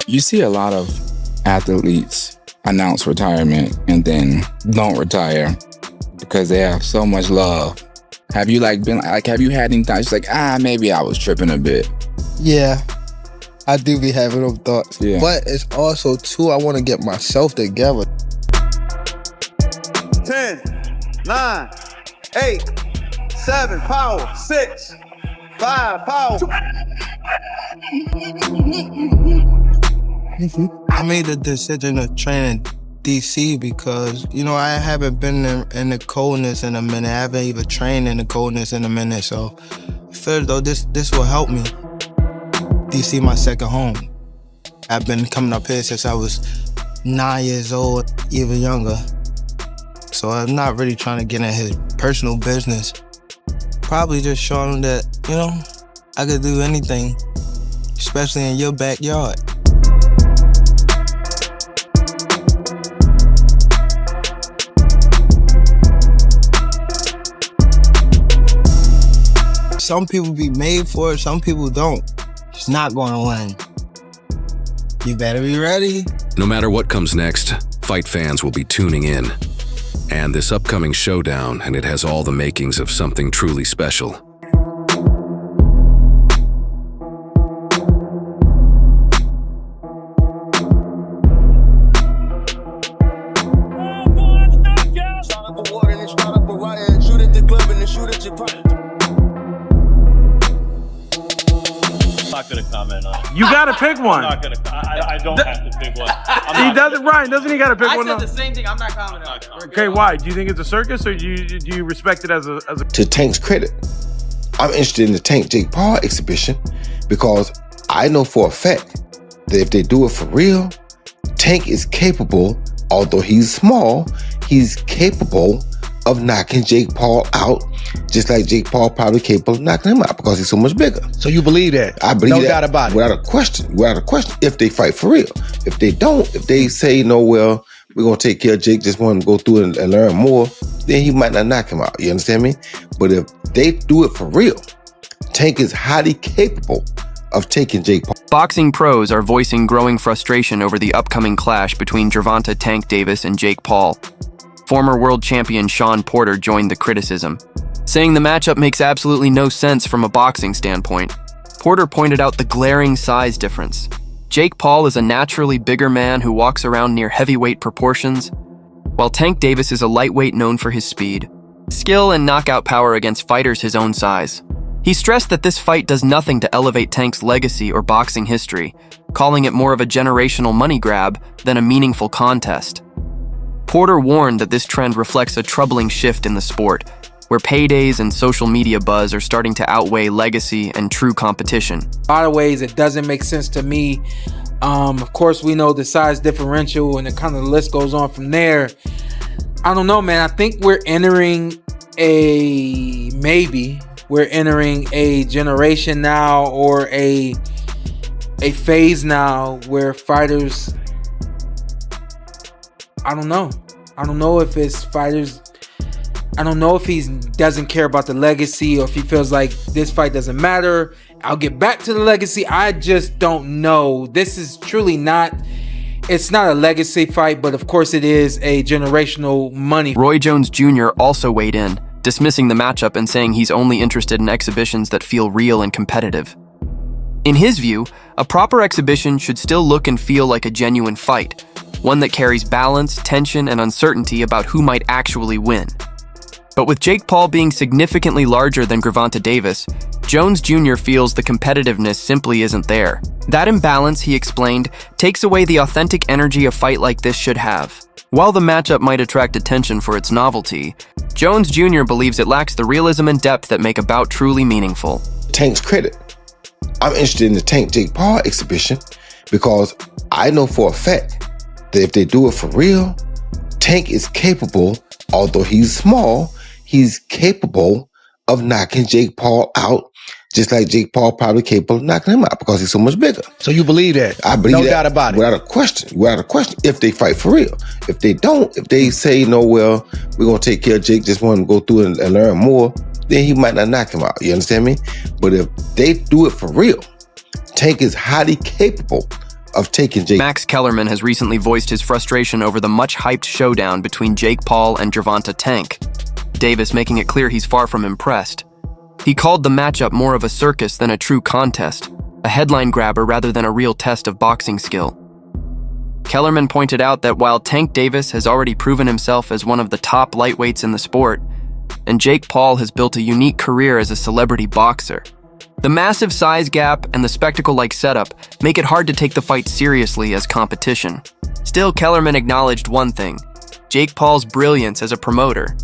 You see a lot of athletes announce retirement and then don't retire because they have so much love. Have you have you had any times maybe I was tripping a bit? Yeah, I do be having those thoughts. Yeah. But it's also too, I want to get myself together. 10, 9, 8, 7, power, 6, 5, power. I made the decision to train in DC because, I haven't been in the coldness in a minute. I haven't even trained in the coldness in a minute. So I feel as though this will help me. DC my second home. I've been coming up here since I was 9 years old, even younger. So I'm not really trying to get in his personal business. Probably just showing him that, I could do anything, especially in your backyard. Some people be made for it, some people don't. It's not gonna win. You better be ready. No matter what comes next, fight fans will be tuning in. And this upcoming showdown, and it has all the makings of something truly special. You gotta pick one. I'm not gonna. I don't have to pick one. He doesn't. Ryan doesn't. He gotta pick one. I said the same thing. I'm not commenting on it. Okay, why? Do you think it's a circus, or do you respect it as a? To Tank's credit, I'm interested in the Tank Jake Paul exhibition because I know for a fact that if they do it for real, Tank is capable. Although he's small, he's capable of knocking Jake Paul out, just like Jake Paul probably capable of knocking him out because he's so much bigger. So you believe that? I believe no that doubt about it. Without a question, if they fight for real. If they don't, if they say, we're going to take care of Jake, just want to go through and learn more, then he might not knock him out. You understand me? But if they do it for real, Tank is highly capable of taking Jake Paul. Boxing pros are voicing growing frustration over the upcoming clash between Gervonta Tank Davis and Jake Paul. Former world champion Shawn Porter joined the criticism, saying the matchup makes absolutely no sense from a boxing standpoint. Porter pointed out the glaring size difference. Jake Paul is a naturally bigger man who walks around near heavyweight proportions, while Tank Davis is a lightweight known for his speed, skill, and knockout power against fighters his own size. He stressed that this fight does nothing to elevate Tank's legacy or boxing history, calling it more of a generational money grab than a meaningful contest. Porter warned that this trend reflects a troubling shift in the sport, where paydays and social media buzz are starting to outweigh legacy and true competition. A lot of ways it doesn't make sense to me. Of course, we know the size differential and the list goes on from there. I don't know, man. I think we're entering a generation now, or a phase now where fighters, I don't know if it's fighters. I don't know if he doesn't care about the legacy, or if he feels like this fight doesn't matter. I'll get back to the legacy. I just don't know. This is truly it's not a legacy fight, but of course it is a generational money. Roy Jones Jr. also weighed in, dismissing the matchup and saying he's only interested in exhibitions that feel real and competitive. In his view, a proper exhibition should still look and feel like a genuine fight, one that carries balance, tension, and uncertainty about who might actually win. But with Jake Paul being significantly larger than Gervonta Davis, Jones Jr. feels the competitiveness simply isn't there. That imbalance, he explained, takes away the authentic energy a fight like this should have. While the matchup might attract attention for its novelty, Jones Jr. believes it lacks the realism and depth that make a bout truly meaningful. Tank's credit, I'm interested in the Tank Jake Paul exhibition because I know for a fact that if they do it for real, Tank is capable, although he's small, he's capable of knocking Jake Paul out, just like Jake Paul probably capable of knocking him out because he's so much bigger. So you believe that? I believe no that. Doubt about it. Without a question, if they fight for real. If they don't, if they say, we're going to take care of Jake, just want to go through and learn more, then he might not knock him out. You understand me? But if they do it for real, Tank is highly capable of taking Jake. Max Kellerman has recently voiced his frustration over the much-hyped showdown between Jake Paul and Gervonta Tank Davis, making it clear he's far from impressed. He called the matchup more of a circus than a true contest, a headline grabber rather than a real test of boxing skill. Kellerman pointed out that while Tank Davis has already proven himself as one of the top lightweights in the sport, and Jake Paul has built a unique career as a celebrity boxer, the massive size gap and the spectacle-like setup make it hard to take the fight seriously as competition. Still, Kellerman acknowledged one thing: Jake Paul's brilliance as a promoter.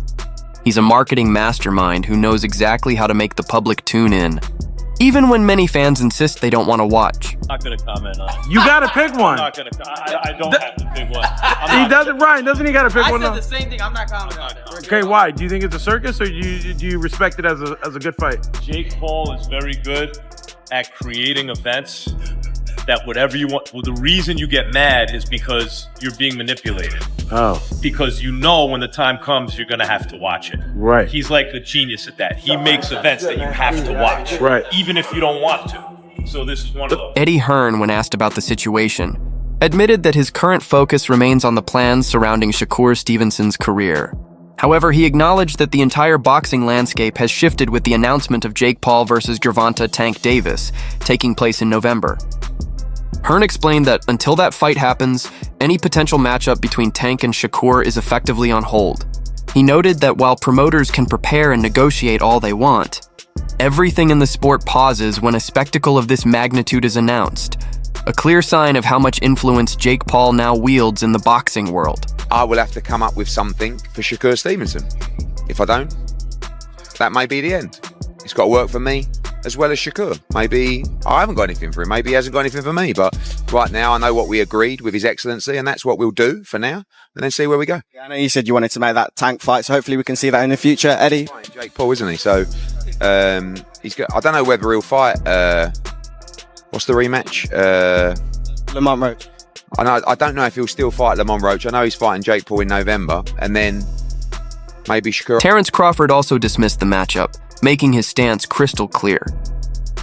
He's a marketing mastermind who knows exactly how to make the public tune in, even when many fans insist they don't want to watch. I'm not going to comment on it. You gotta pick one. I'm not going to. I don't have to pick one. He doesn't, Ryan, doesn't he gotta pick one? I said the same thing. I'm not commenting on it. Okay, why? Do you think it's a circus, or do you respect it as a good fight? Jake Paul is very good at creating events that whatever you want. Well, the reason you get mad is because you're being manipulated. Oh. Because you know when the time comes, you're going to have to watch it. Right. He's like a genius at that. He makes events that you have to watch. Right. Even if you don't want to. So this is one of those. Eddie Hearn, when asked about the situation, admitted that his current focus remains on the plans surrounding Shakur Stevenson's career. However, he acknowledged that the entire boxing landscape has shifted with the announcement of Jake Paul versus Gervonta Tank Davis taking place in November. Hearn explained that until that fight happens, any potential matchup between Tank and Shakur is effectively on hold. He noted that while promoters can prepare and negotiate all they want, everything in the sport pauses when a spectacle of this magnitude is announced, a clear sign of how much influence Jake Paul now wields in the boxing world. I will have to come up with something for Shakur Stevenson. If I don't, that may be the end. It's got to work for me as well as Shakur. Maybe I haven't got anything for him. Maybe he hasn't got anything for me. But right now, I know what we agreed with His Excellency, and that's what we'll do for now, and then see where we go. Yeah, I know you said you wanted to make that Tank fight, so hopefully we can see that in the future, Eddie. Jake Paul, isn't he? So he's got. I don't know whether he'll fight. What's the rematch? Lamont Roach. I don't know if he'll still fight Lamont Roach. I know he's fighting Jake Paul in November, and then maybe Shakur. Terrence Crawford also dismissed the matchup, making his stance crystal clear.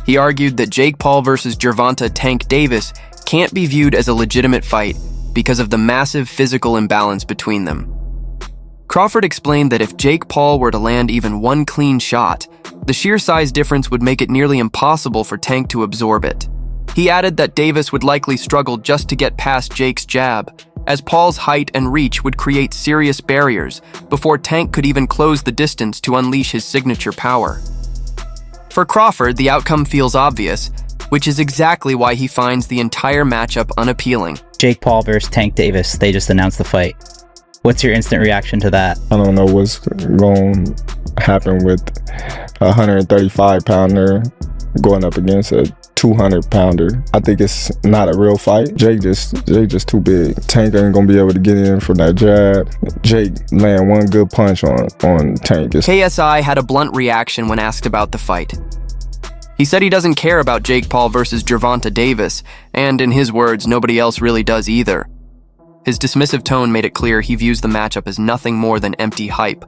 He argued that Jake Paul versus Gervonta Tank Davis can't be viewed as a legitimate fight because of the massive physical imbalance between them. Crawford explained that if Jake Paul were to land even one clean shot, the sheer size difference would make it nearly impossible for Tank to absorb it. He added that Davis would likely struggle just to get past Jake's jab, as Paul's height and reach would create serious barriers before Tank could even close the distance to unleash his signature power. For Crawford, the outcome feels obvious, which is exactly why he finds the entire matchup unappealing. Jake Paul versus Tank Davis, they just announced the fight. What's your instant reaction to that? I don't know what's going to happen with a 135-pounder going up against a 200-pounder. I think it's not a real fight. Jake just too big. Tank ain't gonna be able to get in from that jab. Jake land one good punch on Tank. KSI had a blunt reaction when asked about the fight. He said he doesn't care about Jake Paul versus Gervonta Davis, and in his words, nobody else really does either. His dismissive tone made it clear he views the matchup as nothing more than empty hype,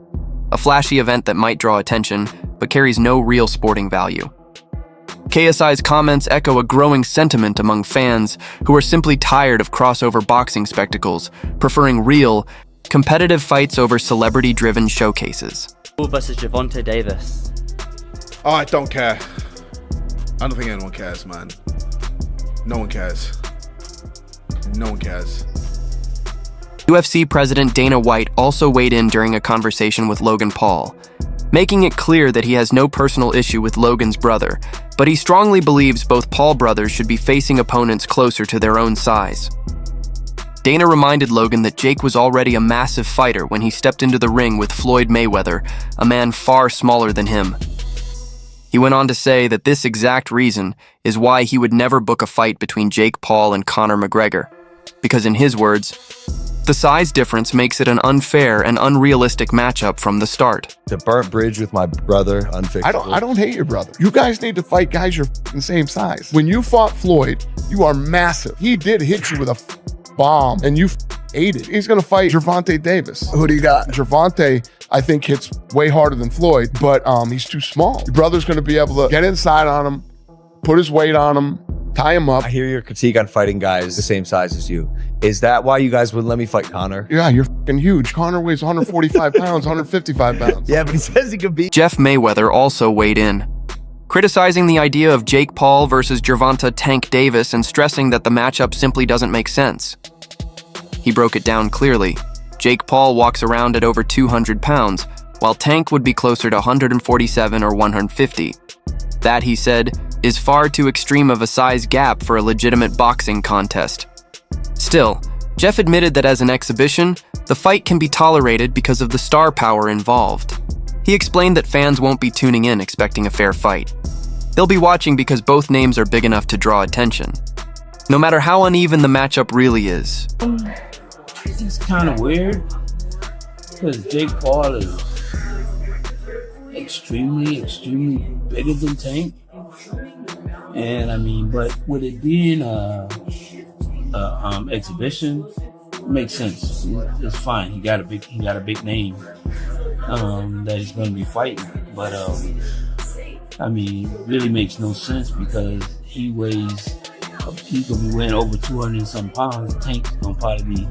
a flashy event that might draw attention, but carries no real sporting value. KSI's comments echo a growing sentiment among fans who are simply tired of crossover boxing spectacles, preferring real, competitive fights over celebrity-driven showcases. Paul versus Gervonta Davis. Oh, I don't care. I don't think anyone cares, man. No one cares. No one cares. UFC President Dana White also weighed in during a conversation with Logan Paul, making it clear that he has no personal issue with Logan's brother, but he strongly believes both Paul brothers should be facing opponents closer to their own size. Dana reminded Logan that Jake was already a massive fighter when he stepped into the ring with Floyd Mayweather, a man far smaller than him. He went on to say that this exact reason is why he would never book a fight between Jake Paul and Conor McGregor, because in his words, the size difference makes it an unfair and unrealistic matchup from the start. The burnt bridge with my brother, unfixable. I don't hate your brother. You guys need to fight guys your the same size. When you fought Floyd, you are massive. He did hit you with a bomb, and you ate it. He's gonna fight Gervonta Davis. Who do you got? Gervonta, I think, hits way harder than Floyd, but he's too small. Your brother's gonna be able to get inside on him, put his weight on him, tie him up. I hear your critique on fighting guys the same size as you. Is that why you guys wouldn't let me fight Conor? Yeah, you're fucking huge. Conor weighs 145 pounds, 155 pounds. Yeah, but he says he could beat. Jeff Mayweather also weighed in, criticizing the idea of Jake Paul versus Gervonta Tank Davis and stressing that the matchup simply doesn't make sense. He broke it down clearly. Jake Paul walks around at over 200 pounds, while Tank would be closer to 147 or 150. That, he said, is far too extreme of a size gap for a legitimate boxing contest. Still, Jeff admitted that as an exhibition, the fight can be tolerated because of the star power involved. He explained that fans won't be tuning in expecting a fair fight. They'll be watching because both names are big enough to draw attention, no matter how uneven the matchup really is. It's kind of weird because Jake Paul is extremely bigger than Tank, and I mean, but with it being a exhibition, it makes sense. It's fine. He got a big name that he's going to be fighting, but I mean, it really makes no sense because he could be weighing over 200 and some pounds. Tank's gonna probably be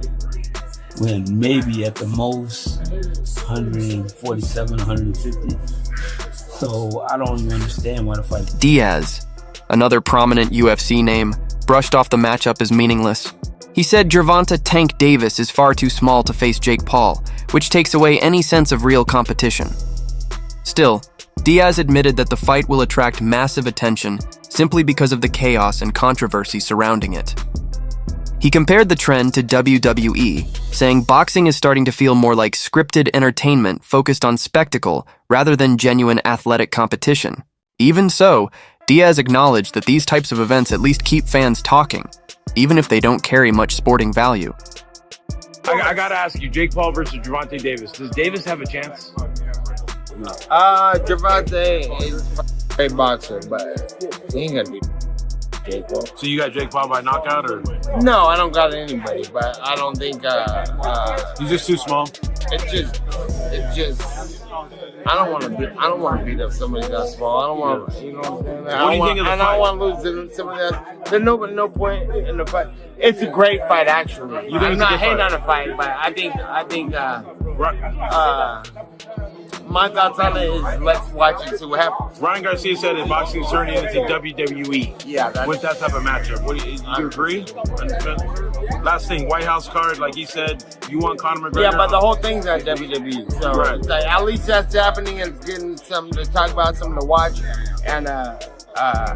weighing maybe at the most 147, 150. So I don't even understand why the fight. Diaz, another prominent UFC name, brushed off the matchup as meaningless. He said Gervonta Tank Davis is far too small to face Jake Paul, which takes away any sense of real competition. Still, Diaz admitted that the fight will attract massive attention simply because of the chaos and controversy surrounding it. He compared the trend to WWE, saying boxing is starting to feel more like scripted entertainment focused on spectacle rather than genuine athletic competition. Even so, Diaz acknowledged that these types of events at least keep fans talking, even if they don't carry much sporting value. I gotta ask you, Jake Paul versus Gervonta Davis. Does Davis have a chance? Gervonta is a great boxer, but he ain't gonna be Jake Paul. So you got Jake Paul by knockout, or? No, I don't got anybody, but I don't think he's just too small. It's just I don't want to beat up somebody that small. I don't want to, you know what I'm saying? What do you think of the fight? I don't want to lose to somebody else. There's no point in the fight. It's a great fight, actually. I'm not hating on the fight, but I think my thoughts on it is let's watch and see what happens. Ryan Garcia said that boxing is turning into WWE. Yeah, with that type of matchup. What do you agree? Last thing, White House card, like he said, you want Conor McGregor? Yeah, but the whole thing's on WWE. So right. It's like, at least that's happening and it's getting something to talk about, something to watch. And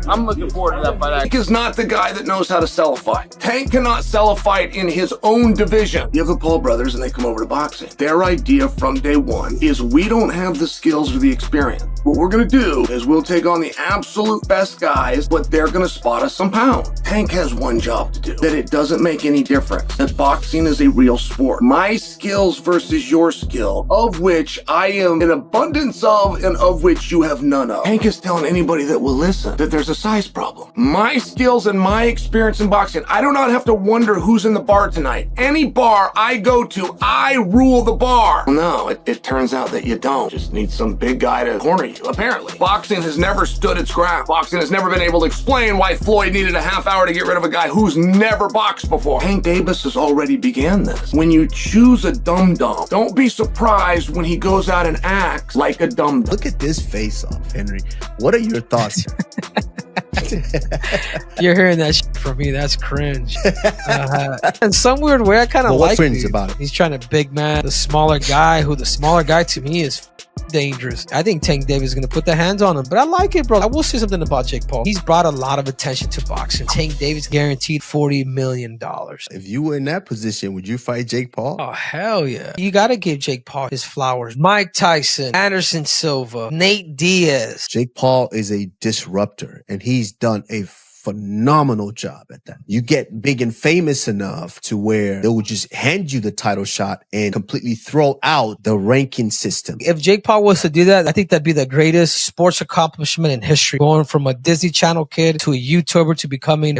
I'm looking forward to that fight. Tank is not the guy that knows how to sell a fight. Tank cannot sell a fight in his own division. You have the Paul brothers and they come over to boxing. Their idea from day one is we don't have the skills or the experience. What we're gonna do is we'll take on the absolute best guys, but they're gonna spot us some pounds. Tank has one job to do, that it doesn't make any difference, that boxing is a real sport. My skills versus your skill, of which I am an abundance of and of which you have none of. Tank is telling anybody that will listen that there's a size problem. My skills and my experience in boxing, I do not have to wonder who's in the bar tonight. Any bar I go to, I rule the bar. No, it turns out that you don't. Just need some big guy to corner you. Apparently, boxing has never stood its ground. Boxing has never been able to explain why Floyd needed a half hour to get rid of a guy who's never boxed before. Tank Davis has already began this. When you choose a dum-dum, don't be surprised when he goes out and acts like a dum-dum. Look at this face-off, Henry. What are your thoughts? You're hearing that shit from me. That's cringe. In some weird way, I kind of like cringe about it. He's trying to big man the smaller guy, who the smaller guy to me is dangerous. I think Tank Davis is going to put the hands on him, but I like it, bro. I will say something about Jake Paul. He's brought a lot of attention to boxing. Tank Davis guaranteed $40 million. If you were in that position, would you fight Jake Paul? Oh, hell yeah. You got to give Jake Paul his flowers. Mike Tyson, Anderson Silva, Nate Diaz. Jake Paul is a disruptor, and he's done a phenomenal job at that. You get big and famous enough to where they will just hand you the title shot and completely throw out the ranking system. If Jake Paul was to do that, I think that'd be the greatest sports accomplishment in history. Going from a Disney Channel kid to a YouTuber to becoming a